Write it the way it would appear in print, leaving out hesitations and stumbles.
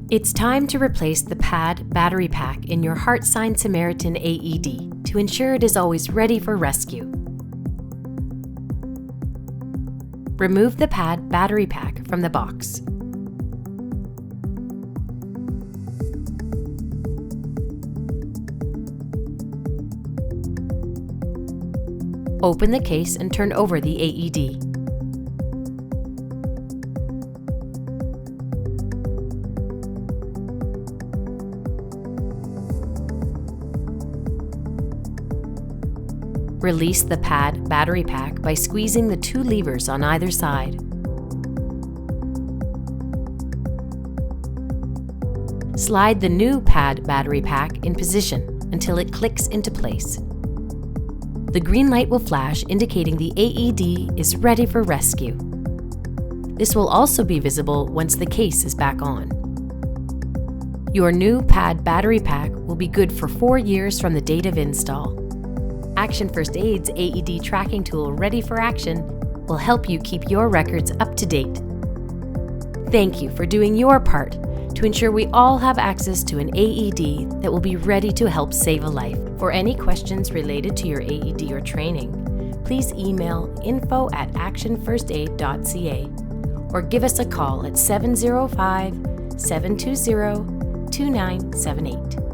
It's time to replace the Pad battery pack in your HeartSine Samaritan AED to ensure it is always ready for rescue. Remove the Pad battery pack from the box. Open the case and turn over the AED. Release the Pad battery pack by squeezing the two levers on either side. Slide the new Pad battery pack in position until it clicks into place. The green light will flash indicating the AED is ready for rescue. This will also be visible once the case is back on. Your new Pad battery pack will be good for 4 years from the date of install. Action First Aid's AED tracking tool Ready for Action will help you keep your records up to date. Thank you for doing your part to ensure we all have access to an AED that will be ready to help save a life. For any questions related to your AED or training, please email info@actionfirstaid.ca or give us a call at 705-720-2978.